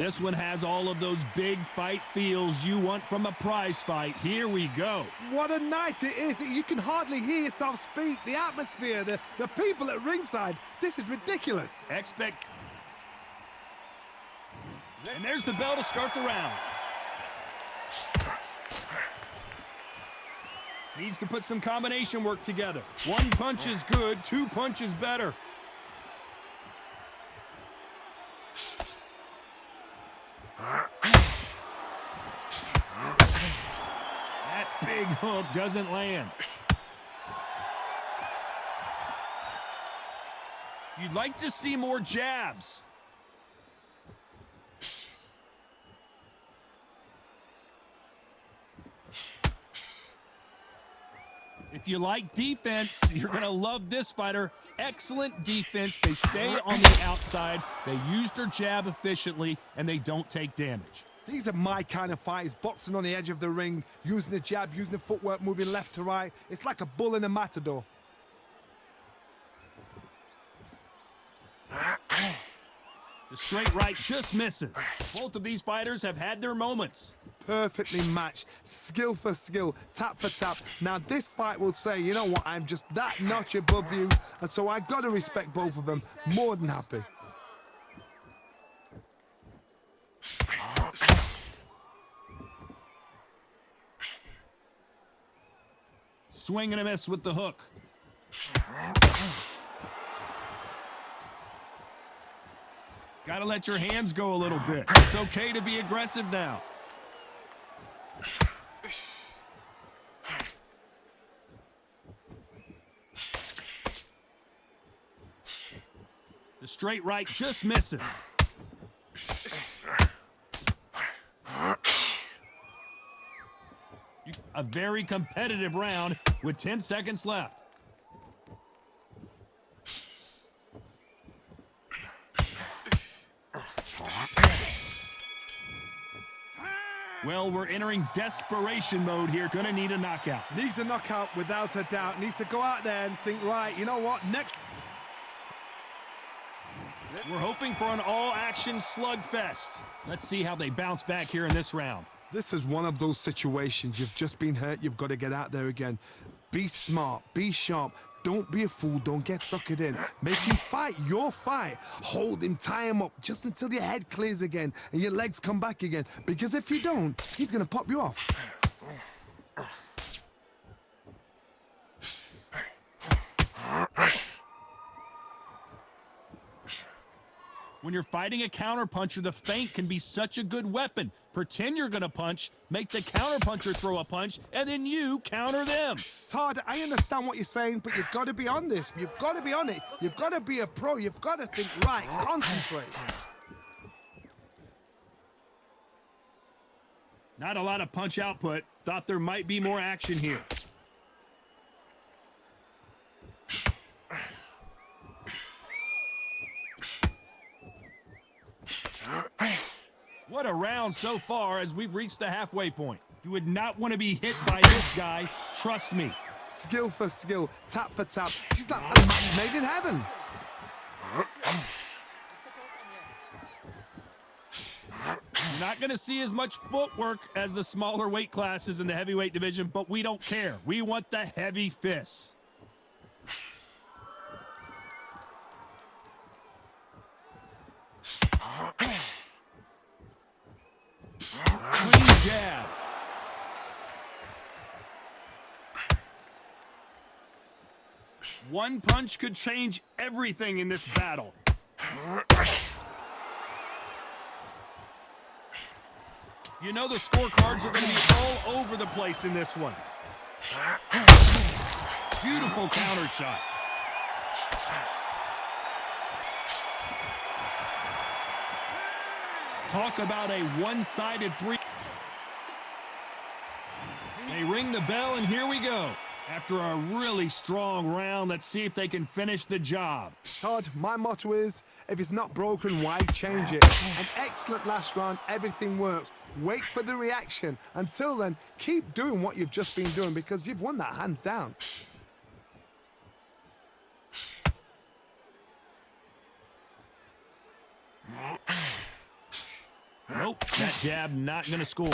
This one has all of those big fight feels you want from a prize fight. Here we go. What a night it is. You can hardly hear yourself speak. The atmosphere, the people at ringside. This is ridiculous. And there's the bell to start the round. Needs to put some combination work together. One punch is good, two punches better. That big hook doesn't land. You'd like to see more jabs. If you like defense, you're going to love this fighter. Excellent defense. They stay on the outside. They use their jab efficiently, and they don't take damage. These are my kind of fighters, boxing on the edge of the ring, using the jab, using the footwork, moving left to right. It's like a bull in a matador. The straight right just misses. Both of these fighters have had their moments. Perfectly matched, skill for skill, tap for tap. Now this fight will say, you know what, I'm just that notch above you, and so I got to respect both of them. More than happy. Swing and a miss with the hook. Gotta let your hands go a little bit. It's okay to be aggressive now. The straight right just misses. A very competitive round with 10 seconds left. Well, we're entering desperation mode here. Gonna need a knockout. Needs a knockout without a doubt. Needs to go out there and think, right, you know what, next. We're hoping for an all-action slugfest. Let's see how they bounce back here in this round. This is one of those situations. You've just been hurt. You've got to get out there again. Be smart. Be sharp. Don't be a fool. Don't get suckered in. Make him fight your fight. Hold him, tie him up just until your head clears again and your legs come back again. Because if you don't, he's going to pop you off. When you're fighting a counterpuncher, the feint can be such a good weapon. Pretend you're going to punch, make the counterpuncher throw a punch, and then you counter them. Todd, I understand what you're saying, but you've got to be on this. You've got to be on it. You've got to be a pro. You've got to think right. Concentrate. Not a lot of punch output. Thought there might be more action here. What a round so far as we've reached the halfway point. You would not want to be hit by this guy, trust me. Skill for skill, tap for tap. She's like a match made in heaven. You're not going to see as much footwork as the smaller weight classes in the heavyweight division, but we don't care. We want the heavy fists. Clean jab. One punch could change everything in this battle. You know the scorecards are going to be all over the place in this one. Beautiful counter shot. Talk about a one-sided three. They ring the bell, and here we go. After a really strong round, let's see if they can finish the job. Todd, my motto is, if it's not broken, why change it? An excellent last round, everything works. Wait for the reaction. Until then, keep doing what you've just been doing because you've won that hands down. Nope, that jab not going to score.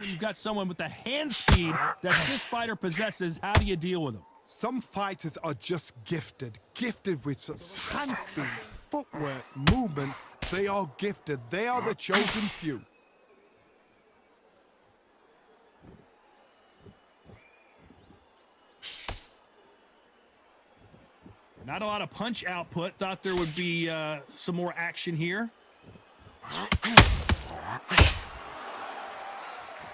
You've got someone with the hand speed that this fighter possesses. How do you deal with him? Some fighters are just gifted with such hand speed, footwork, movement. They are gifted. They are the chosen few. Not a lot of punch output. Thought there would be some more action here.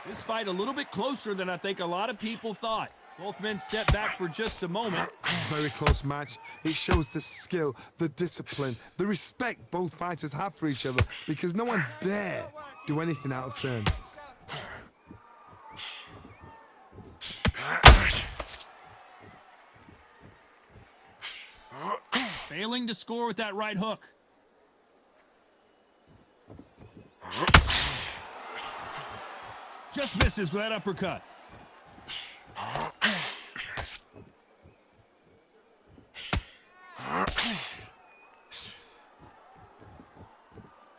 This fight a little bit closer than I think a lot of people thought. Both men step back for just a moment. Very close match. It shows the skill, the discipline, the respect both fighters have for each other, because no one dare do anything out of turn. Failing to score with that right hook. Just misses with that uppercut.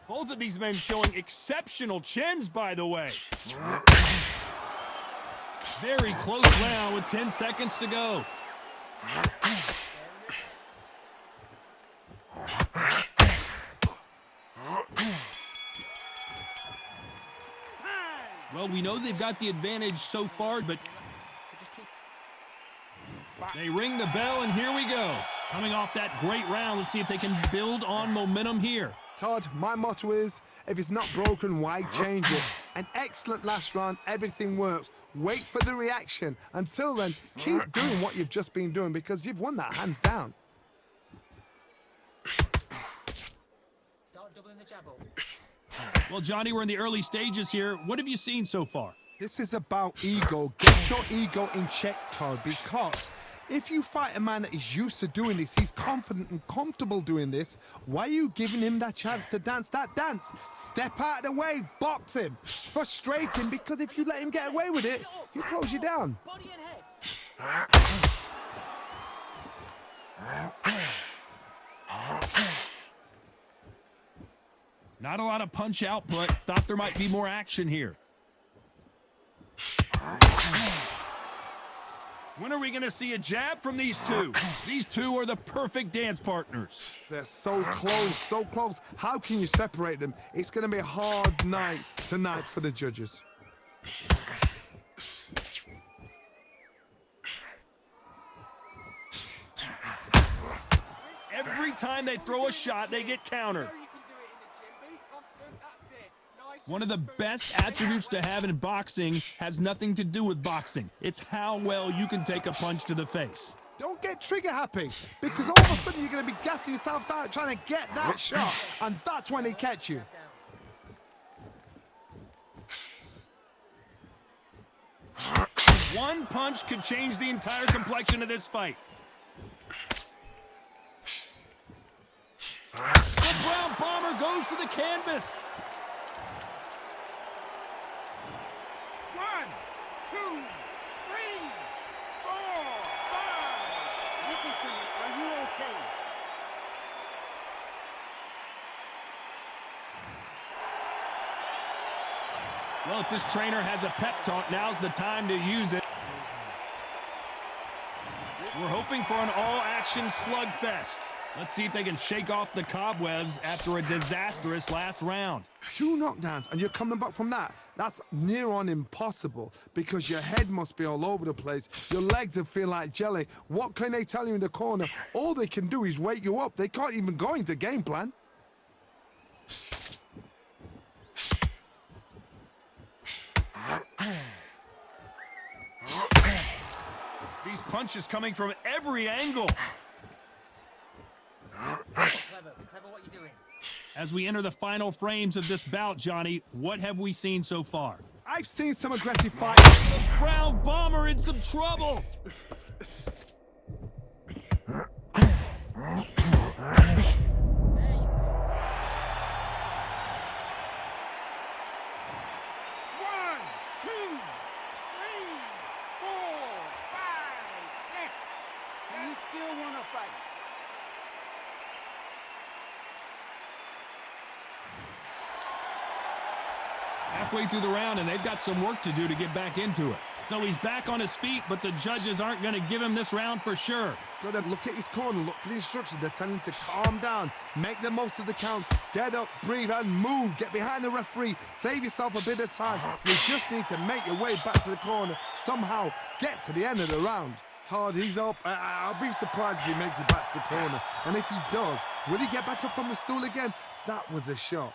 Both of these men showing exceptional chins, by the way. Very close round with 10 seconds to go. Well, we know they've got the advantage so far, but they ring the bell, and here we go. Coming off that great round, let's see if they can build on momentum here. Todd, my motto is, if it's not broken, why change it? An excellent last round, everything works. Wait for the reaction. Until then, keep doing what you've just been doing, because you've won that hands down. Start doubling the jab up. Well, Johnny, we're in the early stages here. What have you seen so far? This is about ego. Get your ego in check, Todd, because if you fight a man that is used to doing this, he's confident and comfortable doing this, why are you giving him that chance to dance that dance? Step out of the way, box him, frustrate him, because if you let him get away with it, he'll close you down. Body and head. Not a lot of punch output. Thought there might be more action here. When are we going to see a jab from these two? These two are the perfect dance partners. They're so close, so close. How can you separate them? It's going to be a hard night tonight for the judges. Every time they throw a shot, they get countered. One of the best attributes to have in boxing has nothing to do with boxing. It's how well you can take a punch to the face. Don't get trigger happy, because all of a sudden you're going to be gassing yourself out trying to get that shot, and that's when they catch you. One punch could change the entire complexion of this fight. The Brown Bomber goes to the canvas. 1, 2, 3, 4, 5. Listen to me. Are you okay? Well, if this trainer has a pep talk, now's the time to use it. We're hoping for an all-action slugfest. Let's see if they can shake off the cobwebs after a disastrous last round. 2 knockdowns, and you're coming back from that. That's near on impossible, because your head must be all over the place. Your legs will feel like jelly. What can they tell you in the corner? All they can do is wake you up. They can't even go into game plan. These punches coming from every angle. Clever what you're doing. As we enter the final frames of this bout, Johnny, what have we seen so far? I've seen some aggressive fights. The Brown Bomber in some trouble. One, two, three, 4, 5, 6. So you still want to fight? halfway through the round, and they've got some work to do to get back into it. So he's back on his feet, but the judges aren't going to give him this round for sure. Got to look at his corner, look for the instructions. They're telling him to calm down, make the most of the count, get up, breathe, and move. Get behind the referee, save yourself a bit of time. You just need to make your way back to the corner, somehow get to the end of the round. Todd, he's up. I'll be surprised if he makes it back to the corner. And if he does, will he get back up from the stool again? That was a shot.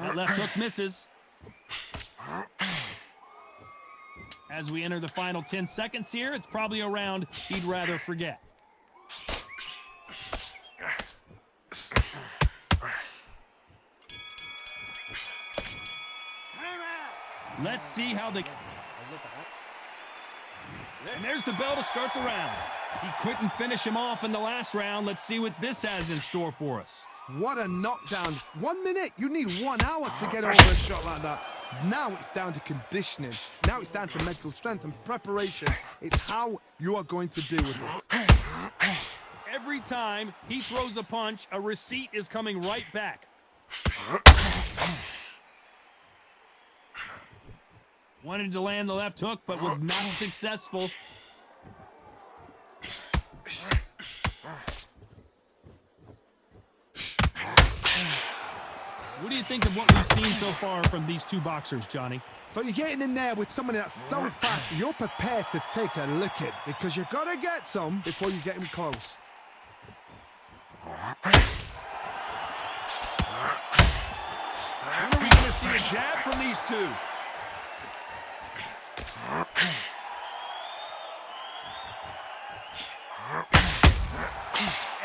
That left hook misses. As we enter the final 10 seconds here, it's probably a round he'd rather forget. Let's see how the... And there's the bell to start the round. He couldn't finish him off in the last round. Let's see what this has in store for us. What a knockdown. 1 minute. You need 1 hour to get over a shot like that. Now it's down to conditioning. Now it's down to mental strength and preparation. It's how you are going to deal with this. Every time he throws a punch, a receipt is coming right back. Wanted to land the left hook, but was not successful. What do you think of what we've seen so far from these two boxers, Johnny? So you're getting in there with somebody that's so fast, you're prepared to take a licking because you've got to get some before you get him close. When are we going to see a jab from these two?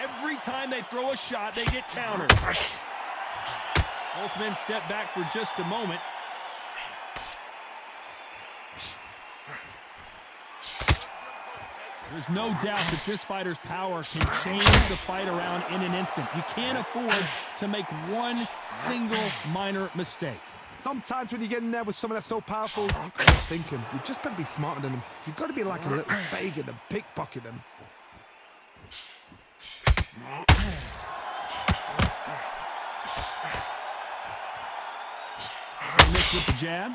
Every time they throw a shot, they get countered. Both men step back for just a moment. There's no doubt that this fighter's power can change the fight around in an instant. You can't afford to make one single minor mistake. Sometimes when you get in there with someone that's so powerful, you've got to think him. You've just got to be smarter than him. You've got to be like a little Fagin and pickpocket him. Missed with the jab.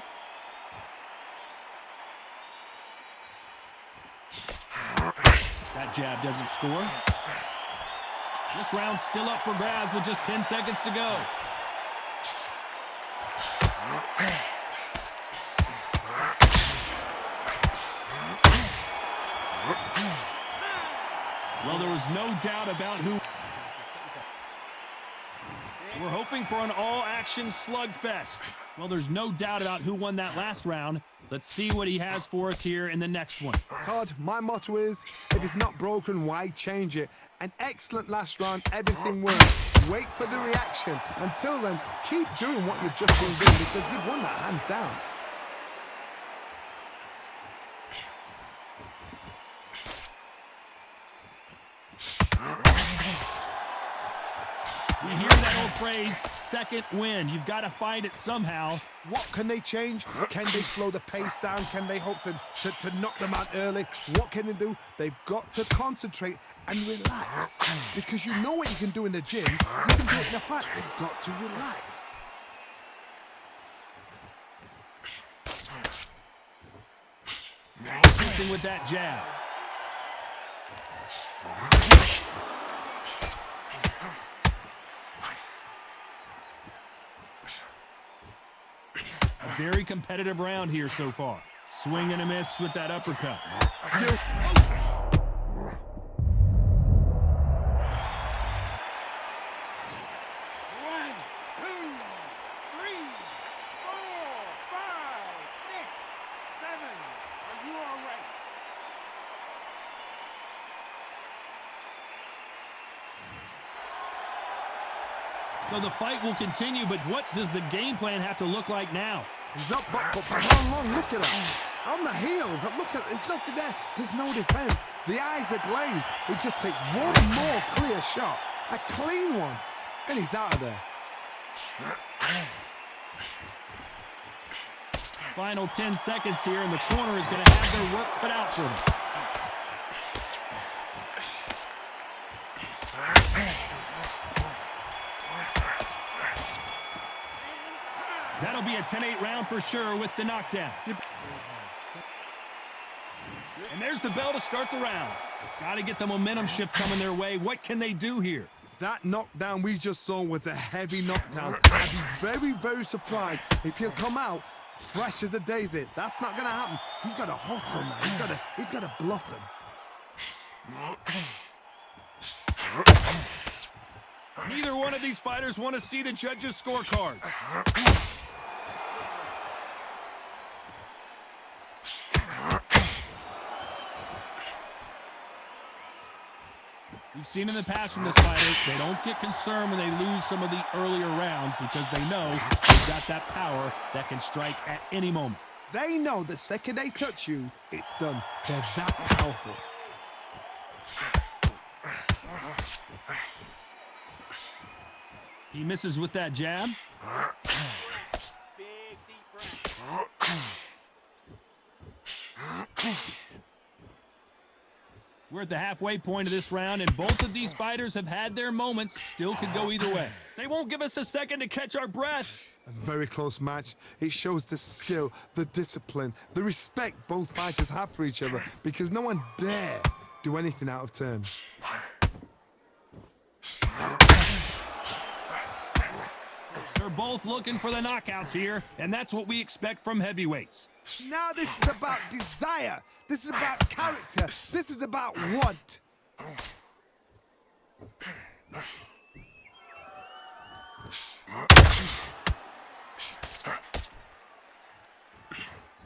That jab doesn't score. This round's still up for grabs with just 10 seconds to go. Well, there was no doubt about who... We're hoping for an all-action slugfest. Well, there's no doubt about who won that last round. Let's see what he has for us here in the next one. Todd, my motto is, if it's not broken, why change it? An excellent last round, everything worked. Wait for the reaction. Until then, keep doing what you've just been doing because you've won that hands down. We hear that old phrase, second win. You've got to find it somehow. What can they change? Can they slow the pace down? Can they hope to knock them out early? What can they do? They've got to concentrate and relax. Because you know what you can do in the gym. You can do it in a fight. They've got to relax. Missing with that jab. A very competitive round here so far. Swing and a miss with that uppercut. Skill. 1, 2, 3, 4, 5, 6, 7. Are you all right? So the fight will continue, but what does the game plan have to look like now? He's up, but for how long? Look at him. On the heels. Look at it. There's nothing there. There's no defense. The eyes are glazed. It just takes one more clear shot. A clean one. And he's out of there. Final 10 seconds here, and the corner is going to have their work cut out for them. That'll be a 10-8 round for sure with the knockdown. And there's the bell to start the round. Got to get the momentum shift coming their way. What can they do here? That knockdown we just saw was a heavy knockdown. I'd be very, very surprised if he'll come out fresh as a daisy. That's not going to happen. He's got to hustle, man. He's got to bluff them. Neither one of these fighters want to see the judges' scorecards. We've seen in the past from this fighter, they don't get concerned when they lose some of the earlier rounds because they know they've got that power that can strike at any moment. They know the second they touch you, it's done. They're that powerful. He misses with that jab. Big, deep breath. We're at the halfway point of this round, and both of these fighters have had their moments. Still could go either way. They won't give us a second to catch our breath. A very close match. It shows the skill, the discipline, the respect both fighters have for each other because no one dare do anything out of turn. They're both looking for the knockouts here, and that's what we expect from heavyweights. Now this is about desire. This is about character. This is about want.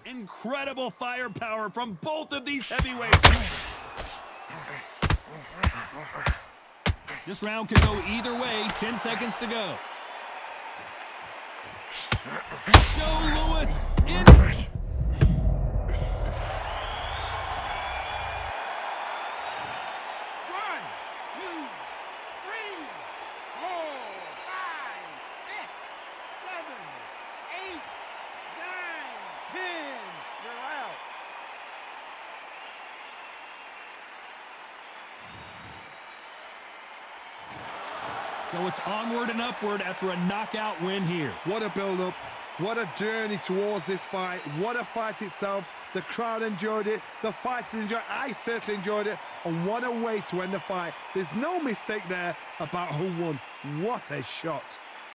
Incredible firepower from both of these heavyweights. This round could go either way. 10 seconds to go. Joe Louis in. 1, 2, 3, 4, 5, 6, 7, 8, 9, 10. You're out. So it's onward and upward after a knockout win here. What a build-up. What a journey towards this fight. What a fight itself. The crowd enjoyed it. The fighters enjoyed it. I certainly enjoyed it. And what a way to end the fight. There's no mistake there about who won. What a shot.